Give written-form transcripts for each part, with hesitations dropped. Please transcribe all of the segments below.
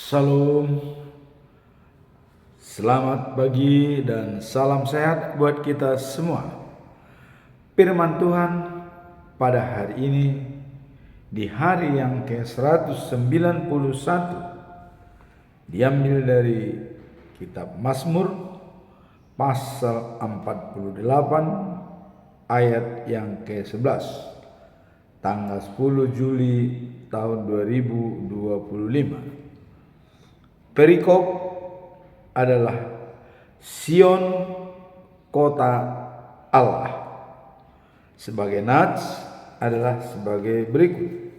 Salam, selamat pagi dan salam sehat buat kita semua. Firman Tuhan pada hari ini di hari yang ke-191 diambil dari kitab Mazmur pasal 48 ayat yang ke-11 tanggal 10 Juli tahun 2025. Perikop adalah Sion, kota Allah. Sebagai nats adalah sebagai berikut.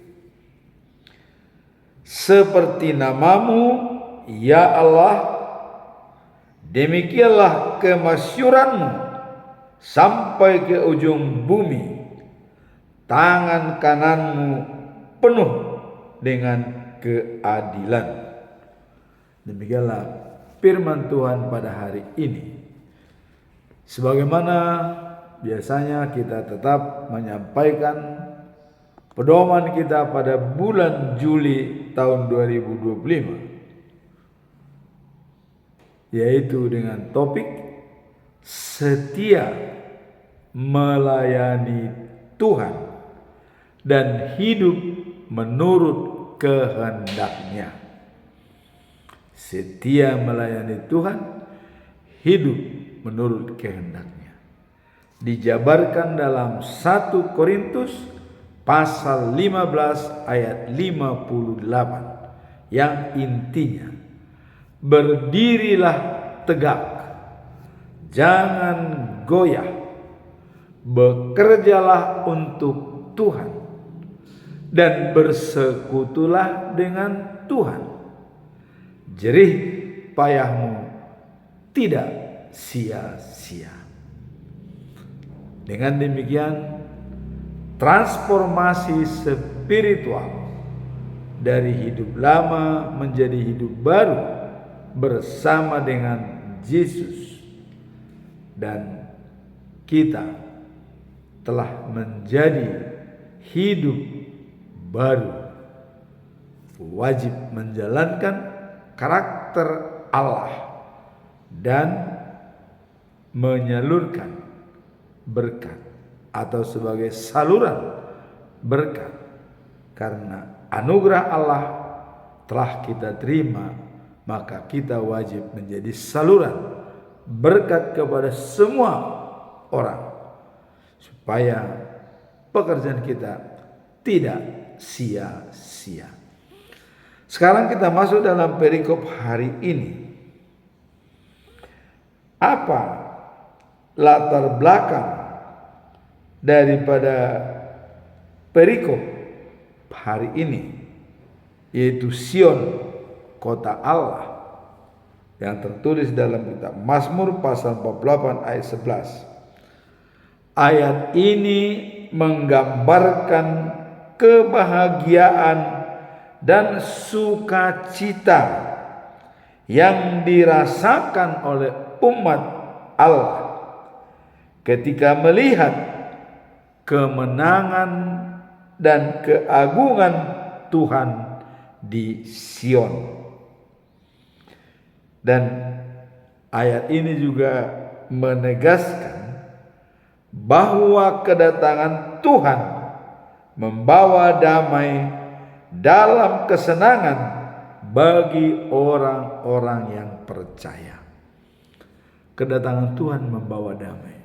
Seperti namamu, ya Allah, demikianlah kemasyuranmu sampai ke ujung bumi. Tangan kananmu penuh dengan keadilan. Demikianlah firman Tuhan pada hari ini. Sebagaimana biasanya kita tetap menyampaikan pedoman kita pada bulan Juli tahun 2025, yaitu dengan topik setia melayani Tuhan dan hidup menurut kehendaknya. Setia melayani Tuhan, hidup menurut kehendaknya. Dijabarkan dalam 1 Korintus pasal 15 ayat 58 yang intinya, berdirilah tegak, jangan goyah, bekerjalah untuk Tuhan dan bersekutulah dengan Tuhan. Jerih payahmu tidak sia-sia. Dengan demikian, transformasi spiritual dari hidup lama menjadi hidup baru bersama dengan Yesus, dan kita telah menjadi hidup baru, wajib menjalankan karakter Allah dan menyalurkan berkat atau sebagai saluran berkat, karena anugerah Allah telah kita terima, maka kita wajib menjadi saluran berkat kepada semua orang supaya pekerjaan kita tidak sia-sia. Sekarang kita masuk dalam perikop hari ini. Apa latar belakang daripada perikop hari ini, yaitu Sion, kota Allah, yang tertulis dalam kitab Mazmur pasal 48 ayat 11. Ayat ini menggambarkan kebahagiaan dan sukacita yang dirasakan oleh umat Allah ketika melihat kemenangan dan keagungan Tuhan di Sion. Dan ayat ini juga menegaskan bahwa kedatangan Tuhan membawa damai dalam kesenangan bagi orang-orang yang percaya. Kedatangan Tuhan membawa damai,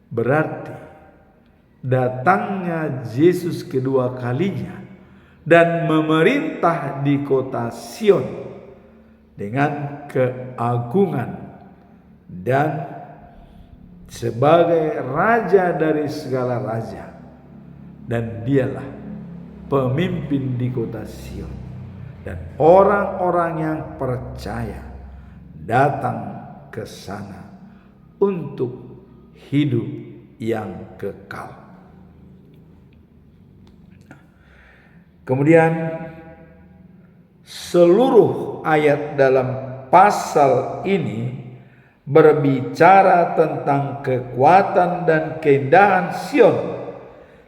berarti datangnya Yesus kedua kalinya dan memerintah di kota Sion dengan keagungan dan sebagai raja dari segala raja, dan dialah pemimpin di kota Sion, dan orang-orang yang percaya datang ke sana untuk hidup yang kekal. Kemudian seluruh ayat dalam pasal ini berbicara tentang kekuatan dan keindahan Sion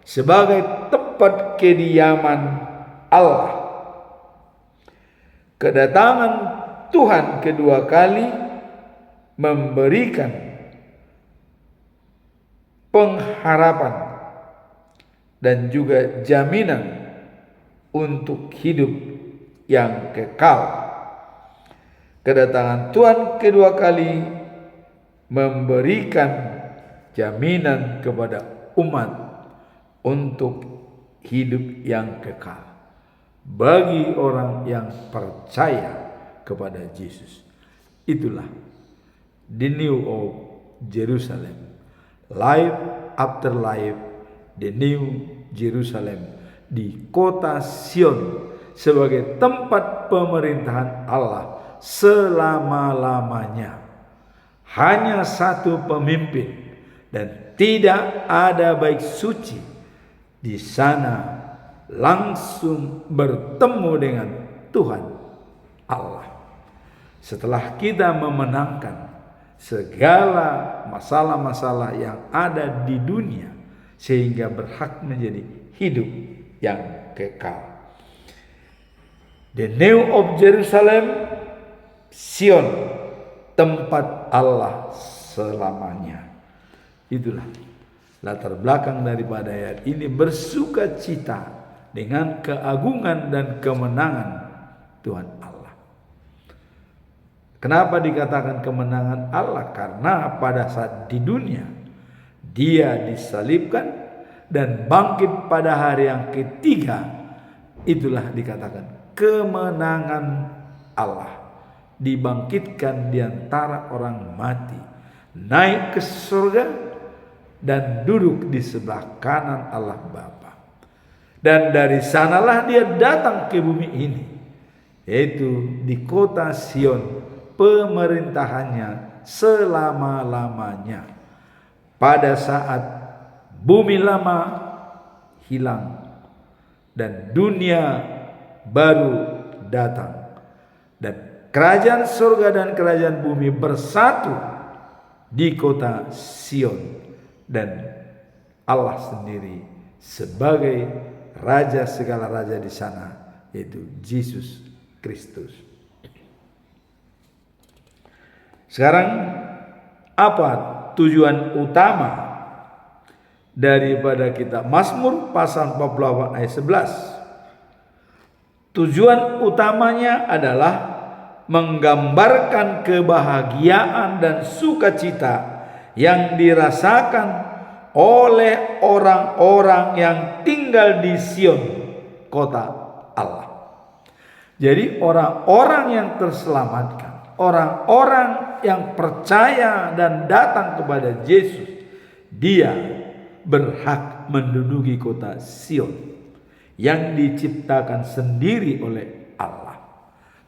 sebagai tempat kediaman Allah. Kedatangan Tuhan kedua kali memberikan pengharapan dan juga jaminan untuk hidup yang kekal. Kedatangan Tuhan kedua kali memberikan jaminan kepada umat untuk hidup yang kekal bagi orang yang percaya kepada Yesus. Itulah the new of Jerusalem, life after life, the new Jerusalem di kota Sion sebagai tempat pemerintahan Allah selama-lamanya. Hanya satu pemimpin dan tidak ada bait suci. Di sana langsung bertemu dengan Tuhan Allah. Setelah kita memenangkan segala masalah-masalah yang ada di dunia sehingga berhak menjadi hidup yang kekal. The new of Jerusalem, Sion, tempat Allah selamanya. Itulah latar belakang daripada ayat ini, bersuka cita dengan keagungan dan kemenangan Tuhan Allah. Kenapa dikatakan kemenangan Allah? Karena pada saat di dunia Dia disalibkan dan bangkit pada hari yang ketiga. Itulah dikatakan kemenangan Allah. Dibangkitkan di antara orang mati, naik ke surga dan duduk di sebelah kanan Allah Bapa. Dan dari sanalah Dia datang ke bumi ini, yaitu di kota Sion, pemerintahannya selama-lamanya. Pada saat bumi lama hilang dan dunia baru datang, dan kerajaan surga dan kerajaan bumi bersatu di kota Sion, dan Allah sendiri sebagai Raja segala raja di sana, yaitu Yesus Kristus. Sekarang apa tujuan utama daripada kita Mazmur pasal 48 ayat 11? Tujuan utamanya adalah menggambarkan kebahagiaan dan sukacita yang dirasakan oleh orang-orang yang tinggal di Sion, kota Allah. Jadi orang-orang yang terselamatkan, orang-orang yang percaya dan datang kepada Yesus, dia berhak menduduki kota Sion yang diciptakan sendiri oleh Allah.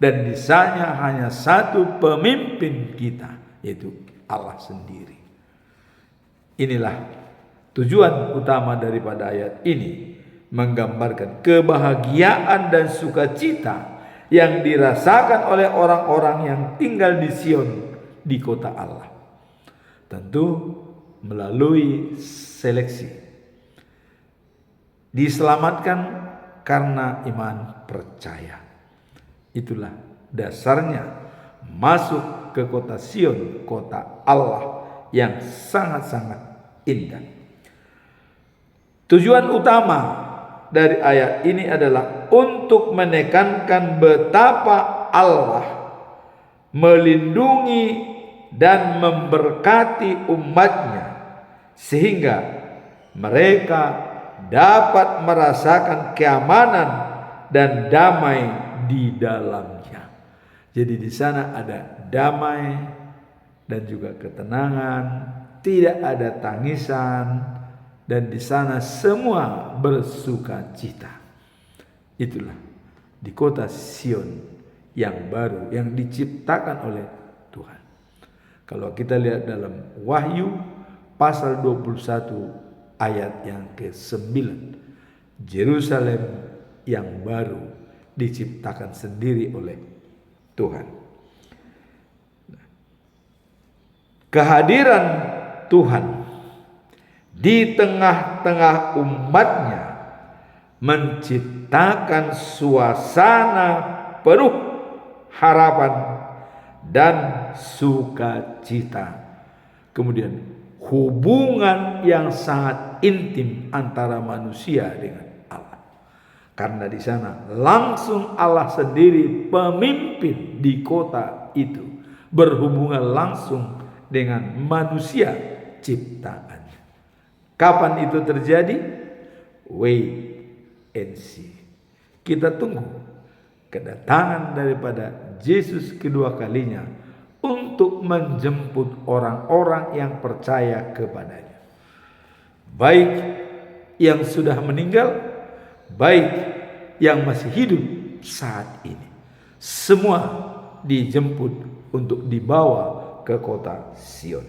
Dan di sana hanya satu pemimpin kita, yaitu Allah sendiri. Inilah tujuan utama daripada ayat ini, menggambarkan kebahagiaan dan sukacita yang dirasakan oleh orang-orang yang tinggal di Sion, di kota Allah. Tentu melalui seleksi. Diselamatkan karena iman percaya. Itulah dasarnya masuk ke kota Sion, kota Allah yang sangat-sangat indah. Tujuan utama dari ayat ini adalah untuk menekankan betapa Allah melindungi dan memberkati umatnya sehingga mereka dapat merasakan keamanan dan damai di dalamnya. Jadi di sana ada damai dan juga ketenangan, tidak ada tangisan, dan di sana semua bersuka cita. Itulah di kota Sion yang baru, yang diciptakan oleh Tuhan. Kalau kita lihat dalam Wahyu pasal 21 ayat yang ke-9, Yerusalem yang baru diciptakan sendiri oleh Tuhan. Kehadiran Tuhan di tengah-tengah umatnya menciptakan suasana penuh harapan, dan sukacita. Kemudian hubungan yang sangat intim antara manusia dengan Allah. Karena di sana langsung Allah sendiri pemimpin di kota itu, berhubungan langsung dengan manusia ciptaannya. Kapan itu terjadi? Wait and see. Kita tunggu kedatangan daripada Yesus kedua kalinya untuk menjemput orang-orang yang percaya kepadanya, baik yang sudah meninggal, baik yang masih hidup saat ini. Semua dijemput untuk dibawa ke kota Sion.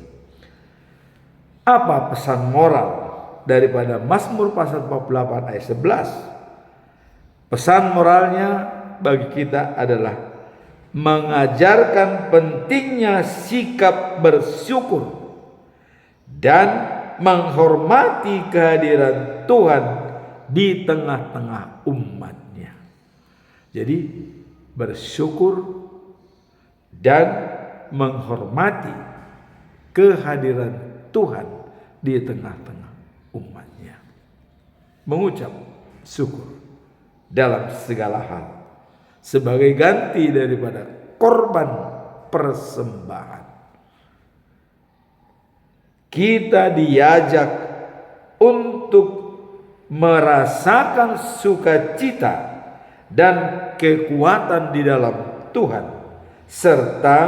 Apa pesan moral daripada Mazmur pasal 48 ayat 11? Pesan moralnya bagi kita adalah mengajarkan pentingnya sikap bersyukur dan menghormati kehadiran Tuhan di tengah-tengah umatnya. Jadi bersyukur dan menghormati kehadiran Tuhan di tengah-tengah umatnya. Mengucap syukur dalam segala hal sebagai ganti daripada korban persembahan. Kita diajak untuk merasakan sukacita dan kekuatan di dalam Tuhan, serta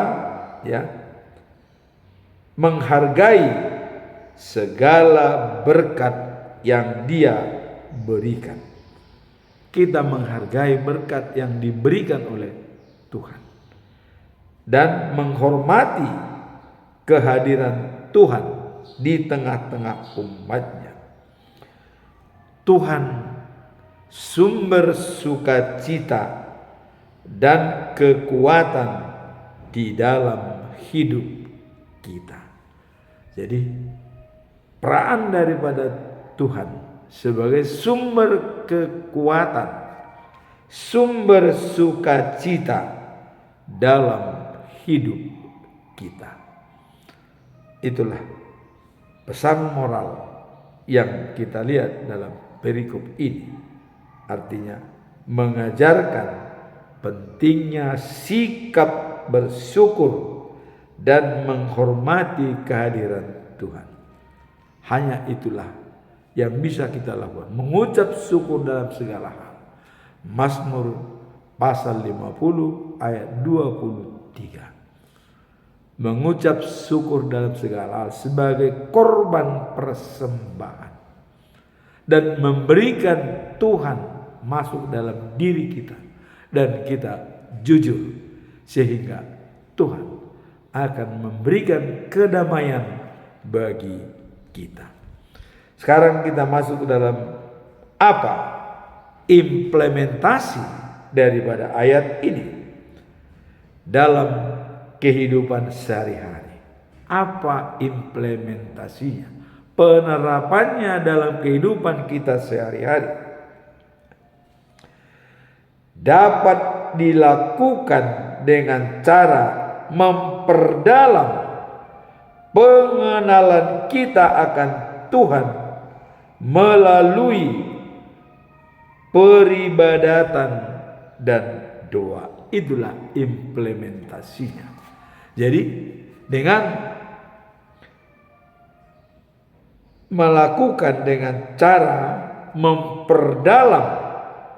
menghargai segala berkat yang Dia berikan. Kita menghargai berkat yang diberikan oleh Tuhan dan menghormati kehadiran Tuhan di tengah-tengah umatnya. Tuhan sumber sukacita dan kekuatan di dalam hidup kita. Jadi peran daripada Tuhan sebagai sumber kekuatan, sumber sukacita dalam hidup kita. Itulah pesan moral yang kita lihat dalam perikop ini. Artinya mengajarkan pentingnya sikap bersyukur dan menghormati kehadiran Tuhan. Hanya itulah yang bisa kita lakukan, mengucap syukur dalam segala hal. Mazmur pasal 50 ayat 23. Mengucap syukur dalam segala hal sebagai korban persembahan dan memberikan Tuhan masuk dalam diri kita dan kita jujur, sehingga Tuhan akan memberikan kedamaian bagi kita. Sekarang kita masuk ke dalam apa implementasi daripada ayat ini dalam kehidupan sehari-hari. Apa implementasinya? Penerapannya dalam kehidupan kita sehari-hari dapat dilakukan dengan cara memperdalam pengenalan kita akan Tuhan melalui peribadatan dan doa. Itulah implementasinya. Jadi dengan melakukan dengan cara memperdalam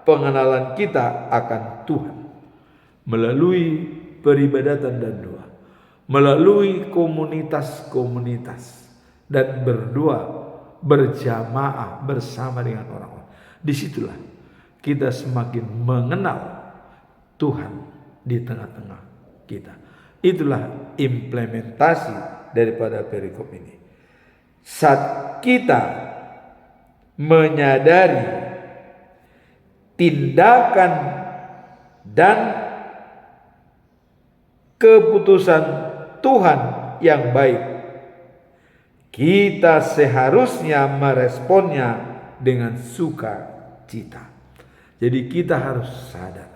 pengenalan kita akan Tuhan melalui peribadatan dan doa, melalui komunitas-komunitas dan berdoa berjamaah bersama dengan orang-orang. Disitulah kita semakin mengenal Tuhan di tengah-tengah kita. Itulah implementasi daripada perikop ini. Saat kita menyadari tindakan dan keputusan Tuhan yang baik, kita seharusnya meresponnya dengan sukacita. Jadi kita harus sadar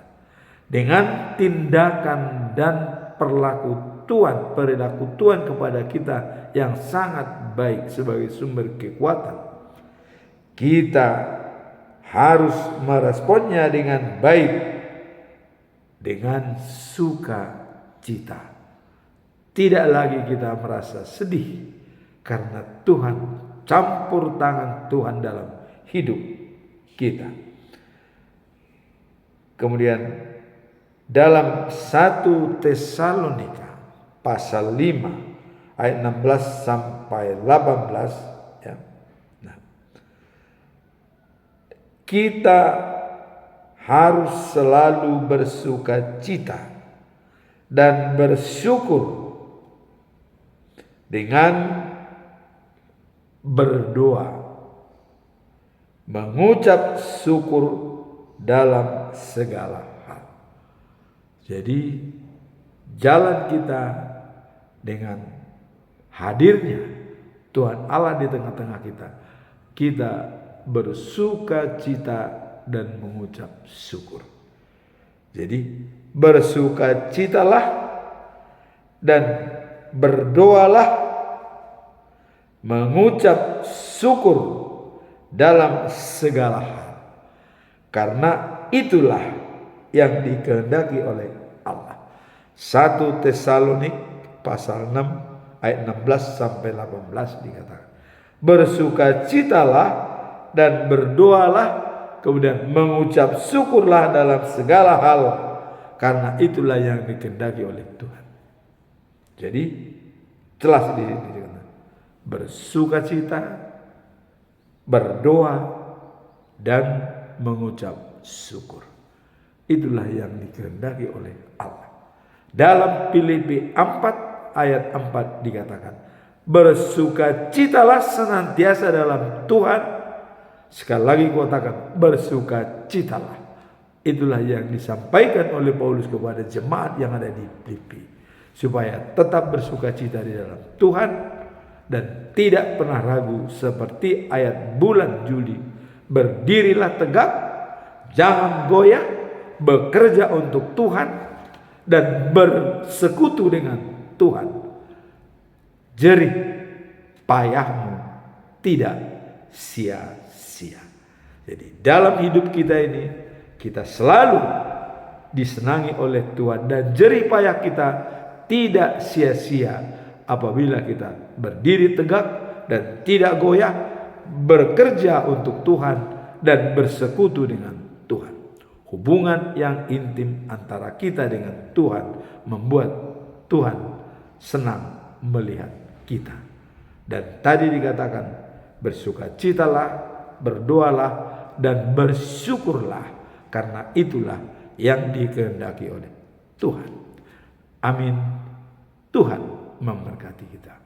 dengan tindakan dan perilaku Tuhan kepada kita yang sangat baik sebagai sumber kekuatan. Kita harus meresponnya dengan baik, dengan sukacita. Tidak lagi kita merasa sedih karena Tuhan, campur tangan Tuhan dalam hidup kita. Kemudian dalam 1 Tesalonika pasal 5 ayat 16 sampai 18 ya. Nah, kita harus selalu bersukacita dan bersyukur dengan berdoa, mengucap syukur dalam segala hal. Jadi jalan kita dengan hadirnya Tuhan Allah di tengah-tengah kita, kita bersukacita dan mengucap syukur. Jadi bersukacitalah dan berdoalah, mengucap syukur dalam segala hal, karena itulah yang dikehendaki oleh Allah. 1 Tesalonik pasal 6 ayat 16 sampai 18 dikatakan, bersukacitalah dan berdoalah, kemudian mengucap syukurlah dalam segala hal, karena itulah yang dikehendaki oleh Tuhan. Jadi jelas di sini bersukacita, berdoa, dan mengucap syukur. Itulah yang dikehendaki oleh Allah. Dalam Filipi 4 ayat 4 dikatakan, bersukacitalah senantiasa dalam Tuhan. Sekali lagi katakan, bersukacitalah. Itulah yang disampaikan oleh Paulus kepada jemaat yang ada di Filipi, supaya tetap bersukacita di dalam Tuhan dan tidak pernah ragu seperti ayat bulan Juli. Berdirilah tegak, jangan goyah, bekerja untuk Tuhan dan bersekutu dengan Tuhan. Jerih payahmu tidak sia-sia. Jadi dalam hidup kita ini, kita selalu disenangi oleh Tuhan dan jerih payah kita tidak sia-sia apabila kita berdiri tegak dan tidak goyah, bekerja untuk Tuhan dan bersekutu dengan Tuhan. Hubungan yang intim antara kita dengan Tuhan membuat Tuhan senang melihat kita. Dan tadi dikatakan, bersukacitalah, berdoalah, dan bersyukurlah, karena itulah yang dikehendaki oleh Tuhan. Amin. Tuhan memberkati kita.